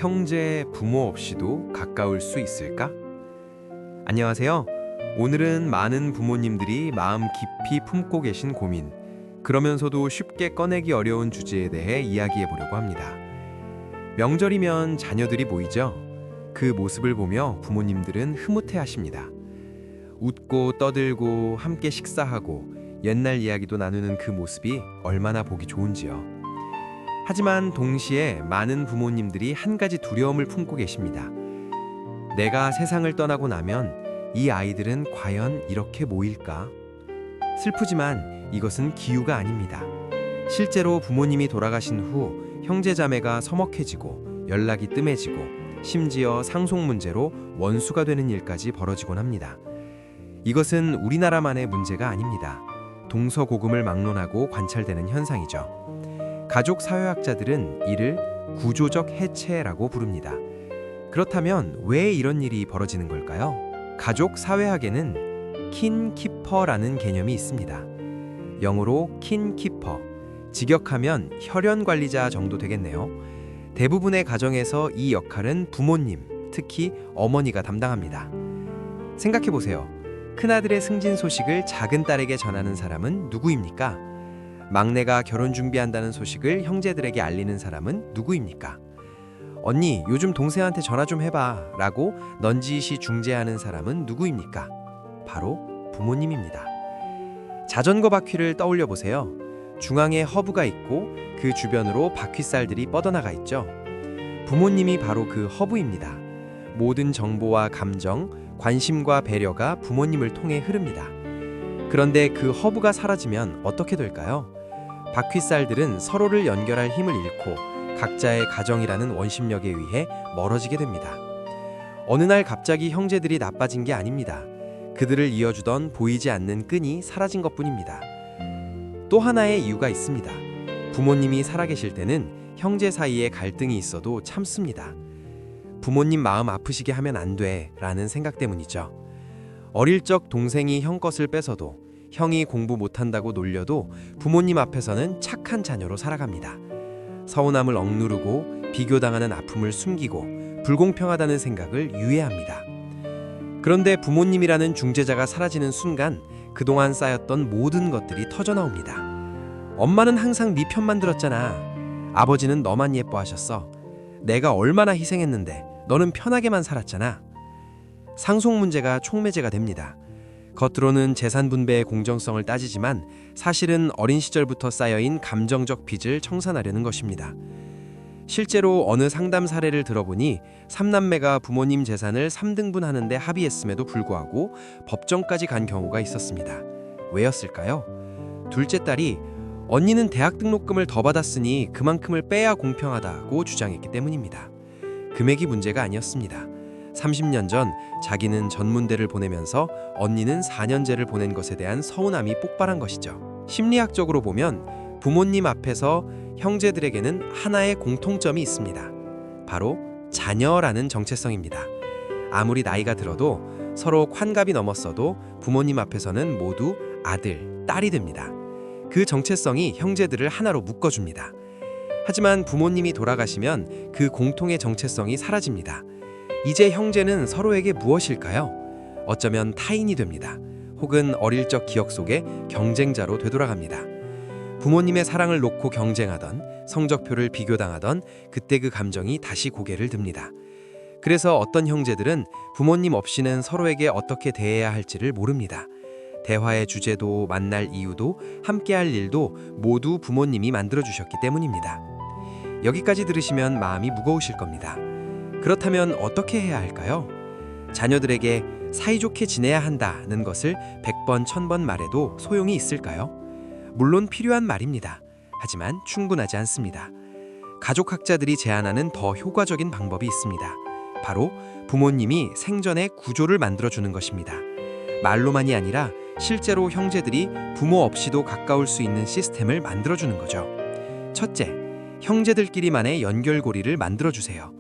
형제, 부모 없이도 가까울 수 있을까? 안녕하세요. 오늘은 많은 부모님들이 마음 깊이 품고 계신 고민, 그러면서도 쉽게 꺼내기 어려운 주제에 대해 이야기해 보려고 합니다. 명절이면 자녀들이 모이죠. 그 모습을 보며 부모님들은 흐뭇해 하십니다. 웃고 떠들고 함께 식사하고 옛날 이야기도 나누는 그 모습이 얼마나 보기 좋은지요. 하지만 동시에 많은 부모님들이 한 가지 두려움을 품고 계십니다. 내가 세상을 떠나고 나면 이 아이들은 과연 이렇게 모일까? 슬프지만 이것은 기우가 아닙니다. 실제로 부모님이 돌아가신 후 형제자매가 서먹해지고 연락이 뜸해지고 심지어 상속 문제로 원수가 되는 일까지 벌어지곤 합니다. 이것은 우리나라만의 문제가 아닙니다. 동서고금을 막론하고 관찰되는 현상이죠. 가족 사회학자들은 이를 구조적 해체라고 부릅니다. 그렇다면 왜 이런 일이 벌어지는 걸까요? 가족 사회학에는 킨키퍼라는 개념이 있습니다. 영어로 킨키퍼, 직역하면 혈연 관리자 정도 되겠네요. 대부분의 가정에서 이 역할은 부모님, 특히 어머니가 담당합니다. 생각해 보세요. 큰아들의 승진 소식을 작은 딸에게 전하는 사람은 누구입니까? 막내가 결혼 준비한다는 소식을 형제들에게 알리는 사람은 누구입니까? 언니, 요즘 동생한테 전화 좀 해봐 라고 넌지시 중재하는 사람은 누구입니까? 바로 부모님입니다. 자전거 바퀴를 떠올려 보세요. 중앙에 허브가 있고 그 주변으로 바퀴살들이 뻗어나가 있죠. 부모님이 바로 그 허브입니다. 모든 정보와 감정, 관심과 배려가 부모님을 통해 흐릅니다. 그런데 그 허브가 사라지면 어떻게 될까요? 바퀴살들은 서로를 연결할 힘을 잃고 각자의 가정이라는 원심력에 의해 멀어지게 됩니다. 어느 날 갑자기 형제들이 나빠진 게 아닙니다. 그들을 이어주던 보이지 않는 끈이 사라진 것뿐입니다. 또 하나의 이유가 있습니다. 부모님이 살아계실 때는 형제 사이에 갈등이 있어도 참습니다. 부모님 마음 아프시게 하면 안 돼 라는 생각 때문이죠. 어릴 적 동생이 형 것을 뺏어도 형이 공부 못한다고 놀려도 부모님 앞에서는 착한 자녀로 살아갑니다. 서운함을 억누르고 비교당하는 아픔을 숨기고 불공평하다는 생각을 유예합니다. 그런데 부모님이라는 중재자가 사라지는 순간 그동안 쌓였던 모든 것들이 터져나옵니다. 엄마는 항상 네 편만 들었잖아. 아버지는 너만 예뻐하셨어. 내가 얼마나 희생했는데 너는 편하게만 살았잖아. 상속 문제가 촉매제가 됩니다. 겉으로는 재산 분배의 공정성을 따지지만 사실은 어린 시절부터 쌓여인 감정적 빚을 청산하려는 것입니다. 실제로 어느 상담 사례를 들어보니 3남매가 부모님 재산을 3등분 하는데 합의했음에도 불구하고 법정까지 간 경우가 있었습니다. 왜였을까요? 둘째 딸이 언니는 대학 등록금을 더 받았으니 그만큼을 빼야 공평하다고 주장했기 때문입니다. 금액이 문제가 아니었습니다. 30년 전 자기는 전문대를 보내면서 언니는 4년제를 보낸 것에 대한 서운함이 폭발한 것이죠. 심리학적으로 보면 부모님 앞에서 형제들에게는 하나의 공통점이 있습니다. 바로 자녀라는 정체성입니다. 아무리 나이가 들어도 서로 환갑이 넘었어도 부모님 앞에서는 모두 아들, 딸이 됩니다. 그 정체성이 형제들을 하나로 묶어줍니다. 하지만 부모님이 돌아가시면 그 공통의 정체성이 사라집니다. 이제 형제는 서로에게 무엇일까요? 어쩌면 타인이 됩니다. 혹은 어릴 적 기억 속에 경쟁자로 되돌아갑니다. 부모님의 사랑을 놓고 경쟁하던, 성적표를 비교당하던 그때 그 감정이 다시 고개를 듭니다. 그래서 어떤 형제들은 부모님 없이는 서로에게 어떻게 대해야 할지를 모릅니다. 대화의 주제도 만날 이유도 함께할 일도 모두 부모님이 만들어주셨기 때문입니다. 여기까지 들으시면 마음이 무거우실 겁니다. 그렇다면 어떻게 해야 할까요? 자녀들에게 사이좋게 지내야 한다는 것을 100번, 1000번 말해도 소용이 있을까요? 물론 필요한 말입니다. 하지만 충분하지 않습니다. 가족학자들이 제안하는 더 효과적인 방법이 있습니다. 바로 부모님이 생전에 구조를 만들어주는 것입니다. 말로만이 아니라 실제로 형제들이 부모 없이도 가까울 수 있는 시스템을 만들어주는 거죠. 첫째, 형제들끼리만의 연결고리를 만들어주세요.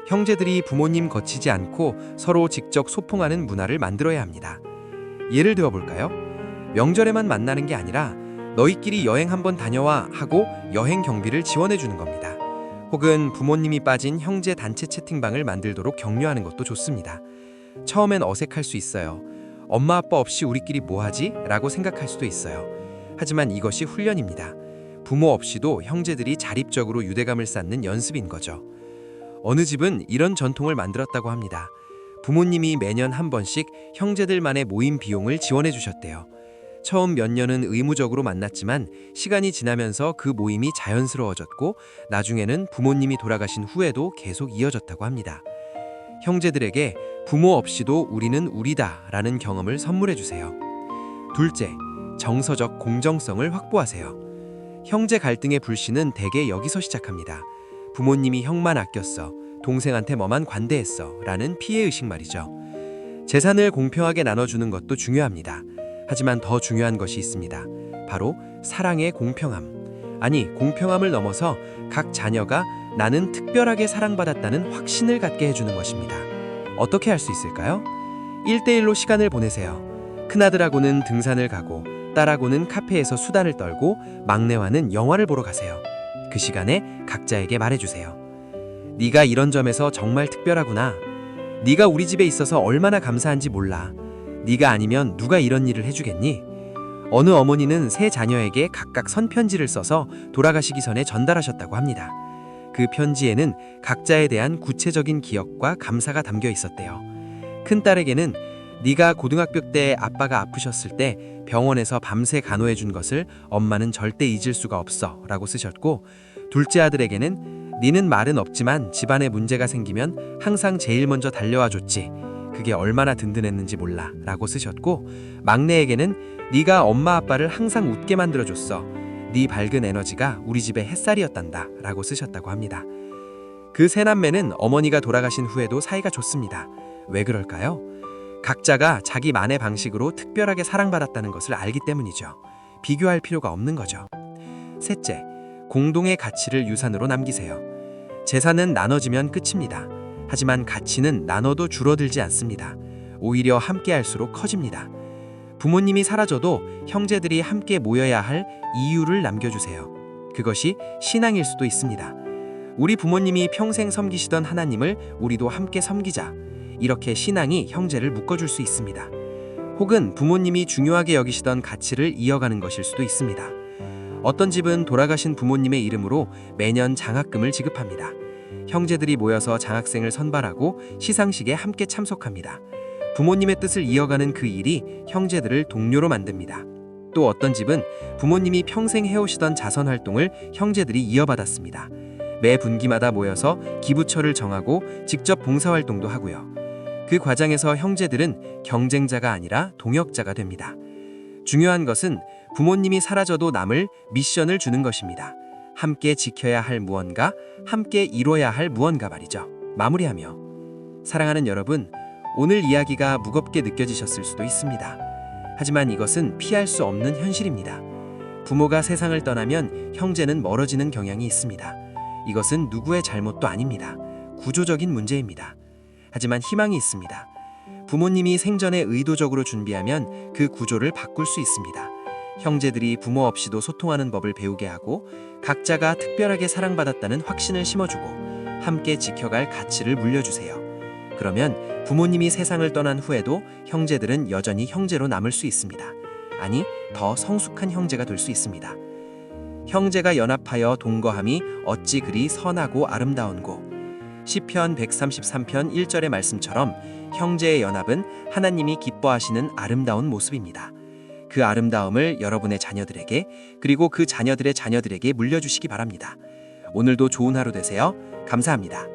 형제들이 부모님 거치지 않고 서로 직접 소통하는 문화를 만들어야 합니다. 예를 들어 볼까요? 명절에만 만나는 게 아니라 너희끼리 여행 한번 다녀와 하고 여행 경비를 지원해 주는 겁니다. 혹은 부모님이 빠진 형제 단체 채팅방을 만들도록 격려하는 것도 좋습니다. 처음엔 어색할 수 있어요. 엄마 아빠 없이 우리끼리 뭐 하지? 라고 생각할 수도 있어요. 하지만 이것이 훈련입니다. 부모 없이도 형제들이 자립적으로 유대감을 쌓는 연습인 거죠. 어느 집은 이런 전통을 만들었다고 합니다. 부모님이 매년 한 번씩 형제들만의 모임 비용을 지원해 주셨대요. 처음 몇 년은 의무적으로 만났지만 시간이 지나면서 그 모임이 자연스러워졌고 나중에는 부모님이 돌아가신 후에도 계속 이어졌다고 합니다. 형제들에게 부모 없이도 우리는 우리다 라는 경험을 선물해 주세요. 둘째, 정서적 공정성을 확보하세요. 형제 갈등의 불씨는 대개 여기서 시작합니다. 부모님이 형만 아꼈어, 동생한테 뭐만 관대했어 라는 피해의식 말이죠. 재산을 공평하게 나눠주는 것도 중요합니다. 하지만 더 중요한 것이 있습니다. 바로 사랑의 공평함. 아니, 공평함을 넘어서 각 자녀가 나는 특별하게 사랑받았다는 확신을 갖게 해주는 것입니다. 어떻게 할 수 있을까요? 1대1로 시간을 보내세요. 큰아들하고는 등산을 가고 딸하고는 카페에서 수다를 떨고 막내와는 영화를 보러 가세요. 그 시간에 각자에게 말해주세요. 네가 이런 점에서 정말 특별하구나. 네가 우리 집에 있어서 얼마나 감사한지 몰라. 네가 아니면 누가 이런 일을 해주겠니? 어느 어머니는 세 자녀에게 각각 선편지를 써서 돌아가시기 전에 전달하셨다고 합니다. 그 편지에는 각자에 대한 구체적인 기억과 감사가 담겨 있었대요. 큰딸에게는 네가 고등학교 때 아빠가 아프셨을 때 병원에서 밤새 간호해 준 것을 엄마는 절대 잊을 수가 없어 라고 쓰셨고, 둘째 아들에게는 네는 말은 없지만 집안에 문제가 생기면 항상 제일 먼저 달려와 줬지. 그게 얼마나 든든했는지 몰라 라고 쓰셨고, 막내에게는 네가 엄마 아빠를 항상 웃게 만들어줬어. 네 밝은 에너지가 우리 집의 햇살이었단다 라고 쓰셨다고 합니다. 그 세 남매는 어머니가 돌아가신 후에도 사이가 좋습니다. 왜 그럴까요? 각자가 자기만의 방식으로 특별하게 사랑받았다는 것을 알기 때문이죠. 비교할 필요가 없는 거죠. 셋째, 공동의 가치를 유산으로 남기세요. 재산은 나눠지면 끝입니다. 하지만 가치는 나눠도 줄어들지 않습니다. 오히려 함께할수록 커집니다. 부모님이 사라져도 형제들이 함께 모여야 할 이유를 남겨주세요. 그것이 신앙일 수도 있습니다. 우리 부모님이 평생 섬기시던 하나님을 우리도 함께 섬기자. 이렇게 신앙이 형제를 묶어줄 수 있습니다. 혹은 부모님이 중요하게 여기시던 가치를 이어가는 것일 수도 있습니다. 어떤 집은 돌아가신 부모님의 이름으로 매년 장학금을 지급합니다. 형제들이 모여서 장학생을 선발하고 시상식에 함께 참석합니다. 부모님의 뜻을 이어가는 그 일이 형제들을 동료로 만듭니다. 또 어떤 집은 부모님이 평생 해오시던 자선 활동을 형제들이 이어받았습니다. 매 분기마다 모여서 기부처를 정하고 직접 봉사활동도 하고요. 그 과정에서 형제들은 경쟁자가 아니라 동역자가 됩니다. 중요한 것은 부모님이 사라져도 남을 미션을 주는 것입니다. 함께 지켜야 할 무언가, 함께 이뤄야 할 무언가 말이죠. 마무리하며, 사랑하는 여러분, 오늘 이야기가 무겁게 느껴지셨을 수도 있습니다. 하지만 이것은 피할 수 없는 현실입니다. 부모가 세상을 떠나면 형제는 멀어지는 경향이 있습니다. 이것은 누구의 잘못도 아닙니다. 구조적인 문제입니다. 하지만 희망이 있습니다. 부모님이 생전에 의도적으로 준비하면 그 구조를 바꿀 수 있습니다. 형제들이 부모 없이도 소통하는 법을 배우게 하고 각자가 특별하게 사랑받았다는 확신을 심어주고 함께 지켜갈 가치를 물려주세요. 그러면 부모님이 세상을 떠난 후에도 형제들은 여전히 형제로 남을 수 있습니다. 아니, 더 성숙한 형제가 될 수 있습니다. 형제가 연합하여 동거함이 어찌 그리 선하고 아름다운고. 시편 133편 1절의 말씀처럼 형제의 연합은 하나님이 기뻐하시는 아름다운 모습입니다. 그 아름다움을 여러분의 자녀들에게, 그리고 그 자녀들의 자녀들에게 물려주시기 바랍니다. 오늘도 좋은 하루 되세요. 감사합니다.